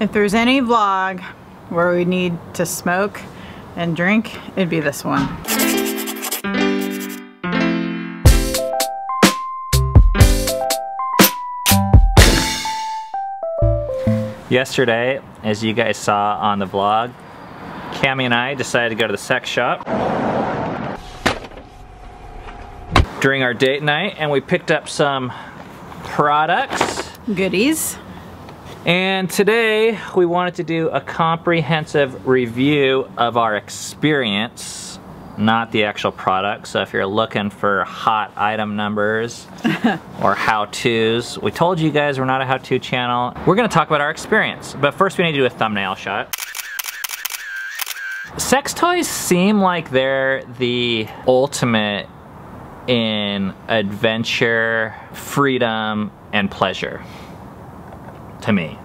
If there's any vlog where we need to smoke and drink, it'd be this one. Yesterday, as you guys saw on the vlog, Cammie and I decided to go to the sex shop during our date night, and we picked up some products. Goodies. And today we wanted to do a comprehensive review of our experience, not the actual product. So if you're looking for hot item numbers or how-tos, we told you guys we're not a how-to channel. We're gonna talk about our experience, but first we need to do a thumbnail shot. Sex toys seem like they're the ultimate in adventure, freedom, and pleasure. To me.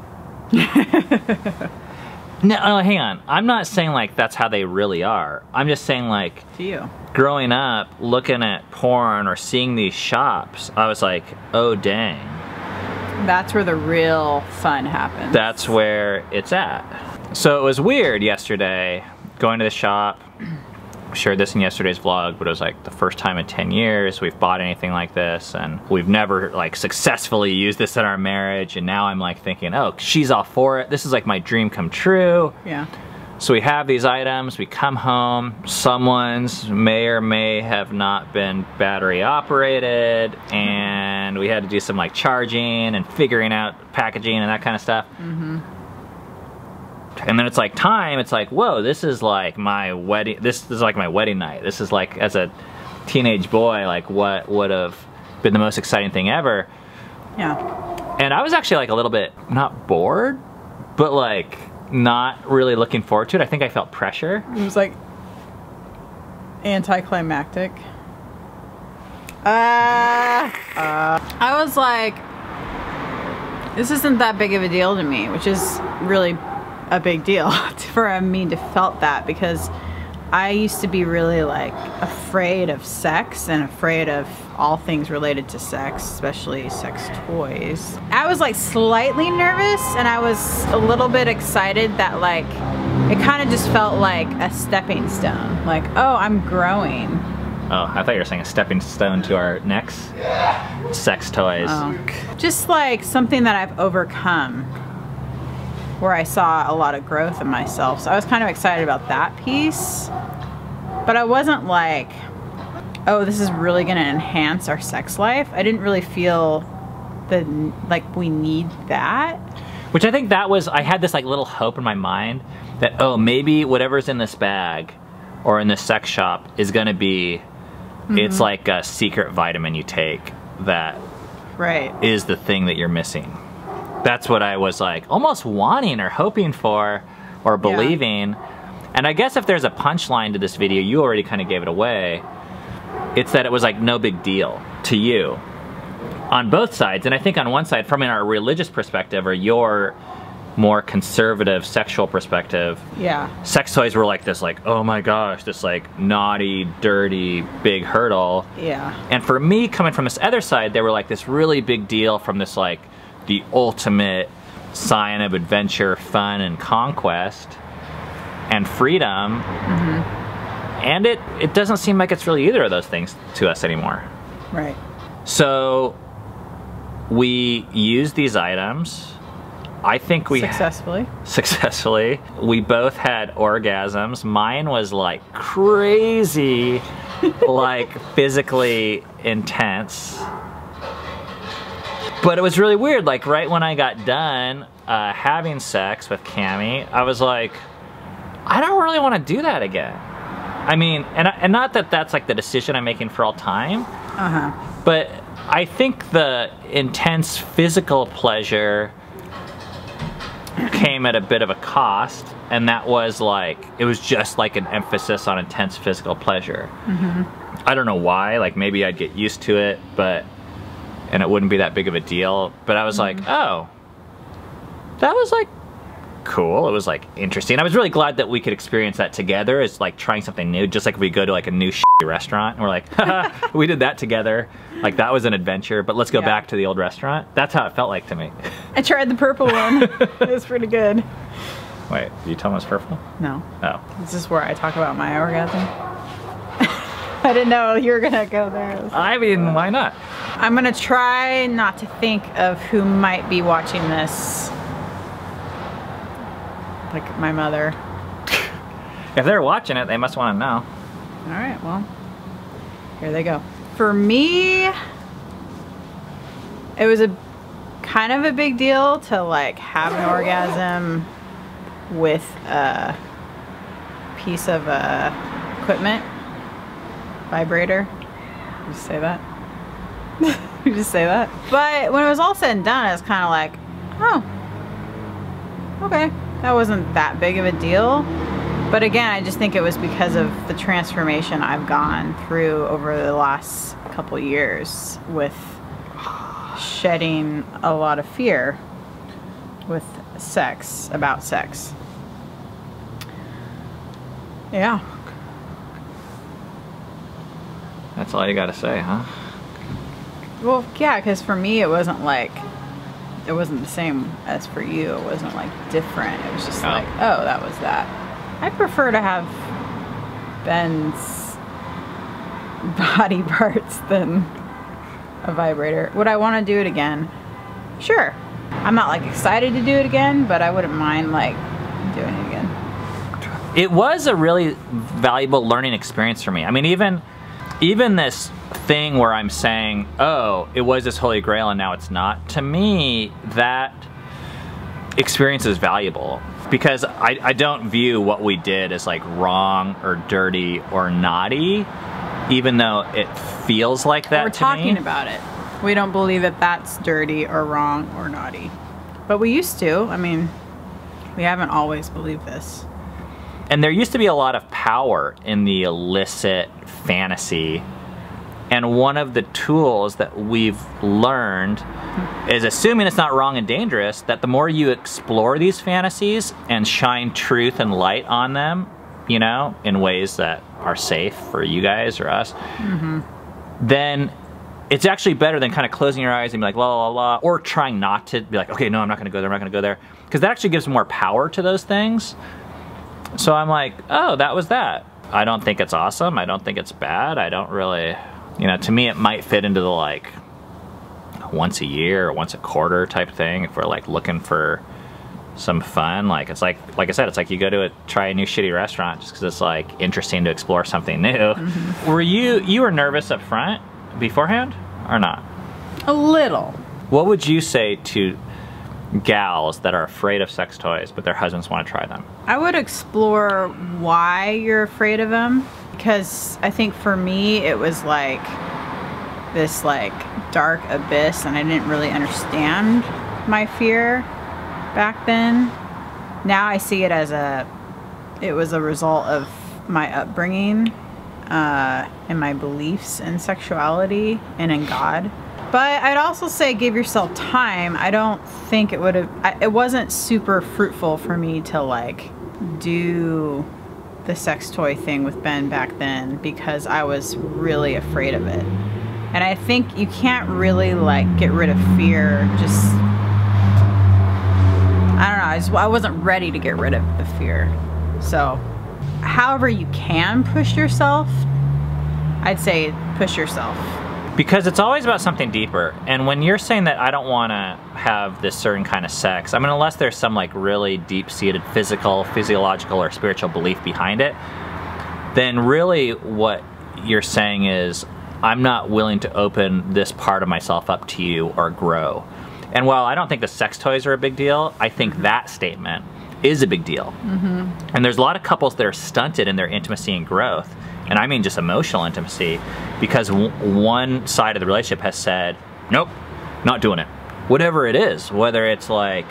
No, hang on. I'm not saying like that's how they really are. I'm just saying like, to you. Growing up, looking at porn or seeing these shops, I was like, oh dang. That's where the real fun happens. That's where it's at. So it was weird yesterday, going to the shop. I shared this in yesterday's vlog, but it was like the first time in 10 years we've bought anything like this, and we've never like successfully used this in our marriage, and now I'm like thinking, oh, she's all for it. This is like my dream come true. Yeah. So we have these items, we come home, someone's may or may have not been battery operated, and we had to do some like charging and figuring out packaging and that kind of stuff. Mm-hmm. And then it's like time, it's like, whoa, this is like my wedding, this is like my wedding night. This is like, as a teenage boy, like what would have been the most exciting thing ever. Yeah. And I was actually like a little bit, not bored, but like not really looking forward to it. I think I felt pressure. It was like anticlimactic. I was like, this isn't that big of a deal to me, which is really a big deal for me to felt that, because I used to be really like afraid of sex and afraid of all things related to sex, especially sex toys. I was like slightly nervous, and I was a little bit excited that like it kind of just felt like a stepping stone, like, oh, I'm growing. Oh, I thought you were saying a stepping stone to our next sex toys. Oh. Just like something that I've overcome, where I saw a lot of growth in myself. So I was kind of excited about that piece, but I wasn't like, oh, this is really gonna enhance our sex life. I didn't really feel that like we need that. Which I think that was, I had this like little hope in my mind that, oh, maybe whatever's in this bag or in this sex shop is gonna be, it's like a secret vitamin you take that is the thing that you're missing. That's what I was like almost wanting or hoping for or believing. Yeah. And I guess if there's a punchline to this video, you already kind of gave it away. It's that it was like no big deal to you on both sides. And I think on one side, from our religious perspective or your more conservative sexual perspective, sex toys were like this, like, oh my gosh, this like naughty, dirty, big hurdle. Yeah. And for me, coming from this other side, they were like this really big deal, from this like the ultimate sign of adventure, fun, and conquest, and freedom. And it doesn't seem like it's really either of those things to us anymore. Right. So we use these items. I think we successfully. We both had orgasms. Mine was like crazy, like physically intense. But it was really weird, like right when I got done having sex with Cammie, I was like, I don't really want to do that again. I mean, and not that that's like the decision I'm making for all time, but I think the intense physical pleasure came at a bit of a cost, and that was like, it was just like an emphasis on intense physical pleasure. I don't know why, like maybe I'd get used to it, and it wouldn't be that big of a deal, but I was like, oh, that was like cool. It was like interesting. I was really glad that we could experience that together. It's like trying something new, just like if we go to like a new restaurant, and we're like, haha, we did that together. Like, that was an adventure, but let's go back to the old restaurant. That's how it felt like to me. I tried the purple one. It was pretty good. Wait, did you tell me it was purple? No. Oh. This is where I talk about my orgasm. I didn't know you were gonna go there. I mean, why not? I'm gonna try not to think of who might be watching this. Like my mother. If they're watching it, they must want to know. All right, well, here they go. For me, it was a kind of a big deal to like have an orgasm with a piece of equipment, vibrator. You just say that? You just say that? But when it was all said and done, it was kind of like, oh, okay, that wasn't that big of a deal. But again, I just think it was because of the transformation I've gone through over the last couple years with shedding a lot of fear with sex, about sex. Yeah. That's all you gotta say, huh? Well, yeah, because for me it wasn't like, it wasn't the same as for you. It wasn't like different. It was just like, oh, that was that. I prefer to have Ben's body parts than a vibrator. Would I want to do it again? Sure. I'm not like excited to do it again, but I wouldn't mind like doing it again. It was a really valuable learning experience for me. I mean, even this thing where I'm saying, oh, it was this holy grail and now it's not, to me, that experience is valuable because I don't view what we did as like wrong or dirty or naughty, even though it feels like that. We're talking about it. We don't believe that that's dirty or wrong or naughty, but we used to. I mean, we haven't always believed this. And there used to be a lot of power in the illicit fantasy. And one of the tools that we've learned is, assuming it's not wrong and dangerous, that the more you explore these fantasies and shine truth and light on them, you know, in ways that are safe for you guys or us, then it's actually better than kind of closing your eyes and be like, la, la, la, or trying not to be like, okay, no, I'm not gonna go there, I'm not gonna go there. Because that actually gives more power to those things. So I'm like, oh, that was that. I don't think it's awesome. I don't think it's bad. I don't really, you know, to me it might fit into the like once a year or once a quarter type thing if we're like looking for some fun. Like it's like I said, it's like you go to try a new shitty restaurant just because it's like interesting to explore something new. Were you were nervous up front beforehand or not? A little. What would you say to gals that are afraid of sex toys but their husbands want to try them? I would explore why you're afraid of them, because I think for me it was like this like dark abyss and I didn't really understand my fear back then. Now I see it as it was a result of my upbringing and my beliefs in sexuality and in God. But I'd also say give yourself time. I don't think it would have, it wasn't super fruitful for me to like do the sex toy thing with Ben back then because I was really afraid of it. And I think you can't really like get rid of fear. Just, I don't know, I wasn't ready to get rid of the fear. So however you can push yourself, I'd say push yourself. Because it's always about something deeper. And when you're saying that I don't want to have this certain kind of sex, I mean, unless there's some like really deep-seated physiological, or spiritual belief behind it, then really what you're saying is, I'm not willing to open this part of myself up to you or grow. And while I don't think the sex toys are a big deal, I think that statement is a big deal. And there's a lot of couples that are stunted in their intimacy and growth. And I mean just emotional intimacy, because one side of the relationship has said, nope, not doing it. Whatever it is, whether it's like,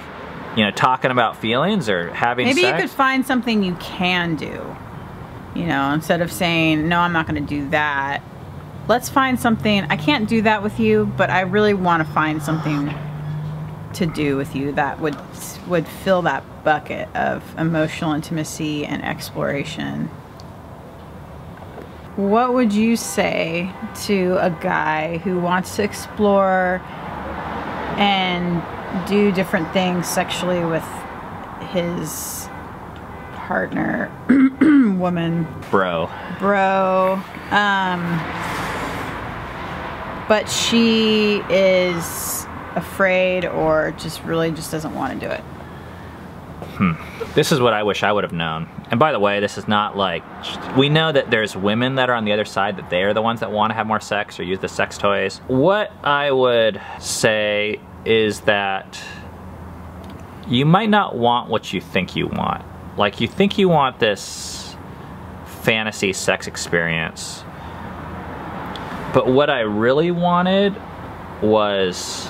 you know, talking about feelings or having sex. Maybe you could find something you can do, you know, instead of saying, no, I'm not going to do that. Let's find something, I can't do that with you, but I really want to find something to do with you that would fill that bucket of emotional intimacy and exploration. what would you say to a guy who wants to explore and do different things sexually with his partner, woman, bro, but she is afraid or just doesn't want to do it? This is what I wish I would have known. And by the way, this is not like, we know that there's women that are on the other side, that they're the ones that want to have more sex or use the sex toys. What I would say is that you might not want what you think you want. Like, you think you want this fantasy sex experience, but what I really wanted was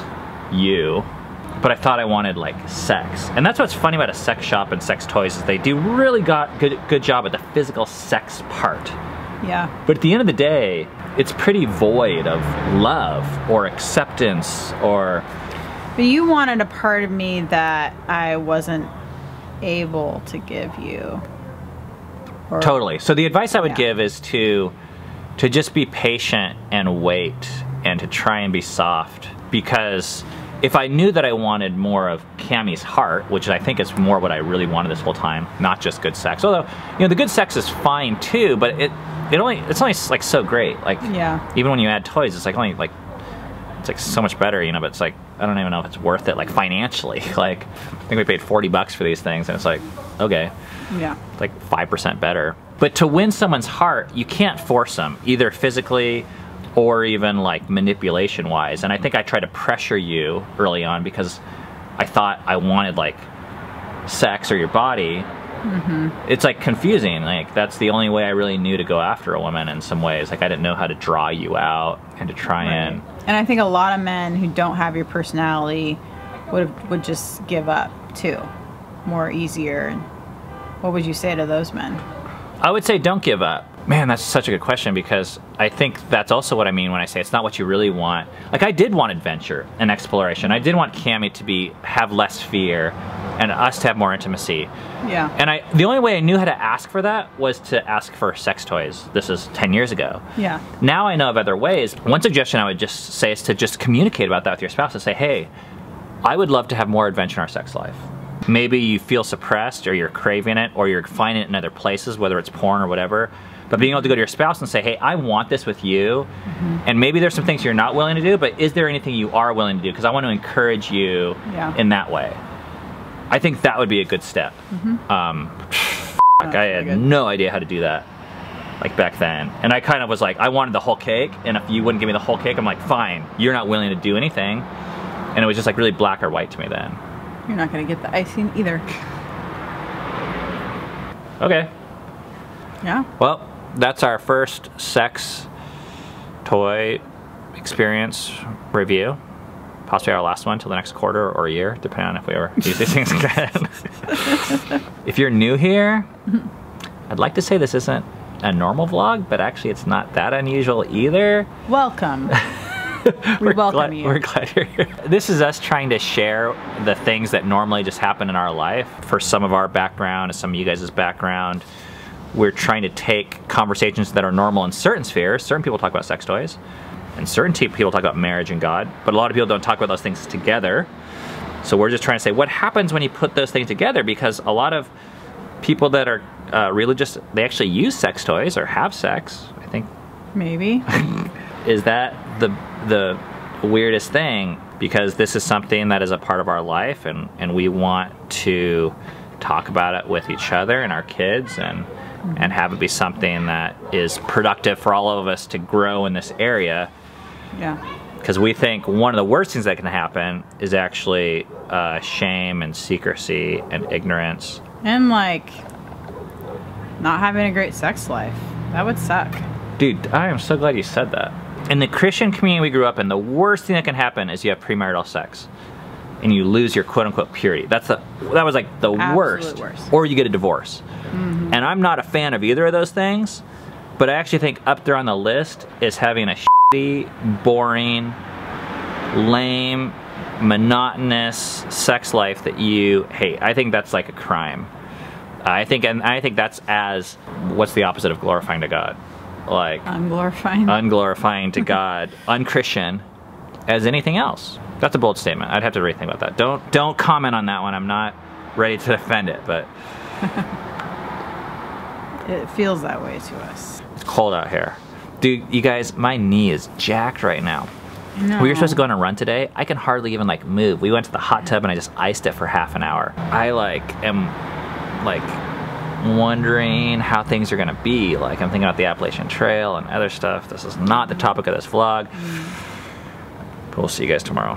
you. But I thought I wanted like sex. And that's what's funny about a sex shop and sex toys, is they do really good job at the physical sex part. Yeah. But at the end of the day, it's pretty void of love or acceptance or... But you wanted a part of me that I wasn't able to give you. Or, totally. So the advice I would give is to just be patient and wait, and to try and be soft. Because if I knew that I wanted more of Cammie's heart, which I think is more what I really wanted this whole time, not just good sex. Although, you know, the good sex is fine too, but it's only like so great. Like, yeah. Even when you add toys, it's like only like, it's like so much better, you know, but it's like, I don't even know if it's worth it, like financially. Like, I think we paid $40 for these things, and it's like, okay. Yeah. It's like 5% better. But to win someone's heart, you can't force them, either physically or even like manipulation wise. And I think I tried to pressure you early on because I thought I wanted like sex or your body. Mm-hmm. It's like confusing. Like, that's the only way I really knew to go after a woman in some ways. Like, I didn't know how to draw you out and to try and... And I think a lot of men who don't have your personality would just give up too, more easier. What would you say to those men? I would say don't give up. Man, that's such a good question, because I think that's also what I mean when I say it's not what you really want. Like, I did want adventure and exploration. I did want Cammie to have less fear and us to have more intimacy. Yeah. And the only way I knew how to ask for that was to ask for sex toys. This is 10 years ago. Yeah. Now I know of other ways. One suggestion I would just say is to just communicate about that with your spouse and say, hey, I would love to have more adventure in our sex life. Maybe you feel suppressed, or you're craving it, or you're finding it in other places, whether it's porn or whatever. But being able to go to your spouse and say, hey, I want this with you, and maybe there's some things you're not willing to do, but is there anything you are willing to do? Because I want to encourage you in that way. I think that would be a good step. I had no idea how to do that, like, back then. And I kind of was like, I wanted the whole cake, and if you wouldn't give me the whole cake, I'm like, fine, you're not willing to do anything. And it was just like really black or white to me then. You're not going to get the icing either. Okay. Yeah. Well, that's our first sex toy experience review. Possibly our last one till the next quarter or a year, depending on if we ever use these things again. If you're new here, I'd like to say this isn't a normal vlog, but actually it's not that unusual either. Welcome. We welcome you. We're glad you're here. This is us trying to share the things that normally just happen in our life. For some of our background and some of you guys' background, we're trying to take conversations that are normal in certain spheres. Certain people talk about sex toys, and certain people talk about marriage and God, but a lot of people don't talk about those things together. So we're just trying to say, what happens when you put those things together? Because a lot of people that are religious, they actually use sex toys or have sex, I think. Maybe. Is that the weirdest thing? Because this is something that is a part of our life, and we want to talk about it with each other and our kids, and have it be something that is productive for all of us to grow in this area. Yeah. Because we think one of the worst things that can happen is actually shame and secrecy and ignorance. And like, not having a great sex life. That would suck. Dude, I am so glad you said that. In the Christian community we grew up in, the worst thing that can happen is you have premarital sex and you lose your quote-unquote purity. That was like the worst. Or you get a divorce. And I'm not a fan of either of those things, but I actually think up there on the list is having a shitty, boring, lame, monotonous sex life that you hate. I think that's like a crime. I think that's what's the opposite of glorifying to God? like unglorifying to God, unchristian as anything else. That's a bold statement. I'd have to really think about that. Don't comment on that one. I'm not ready to defend it, but it feels that way to us. It's cold out here. Dude, you guys, my knee is jacked right now. No. We were supposed to go on a run today. I can hardly even like move. We went to the hot tub and I just iced it for half an hour. I am wondering how things are gonna be. Like, I'm thinking about the Appalachian Trail and other stuff. This is not the topic of this vlog. But we'll see you guys tomorrow.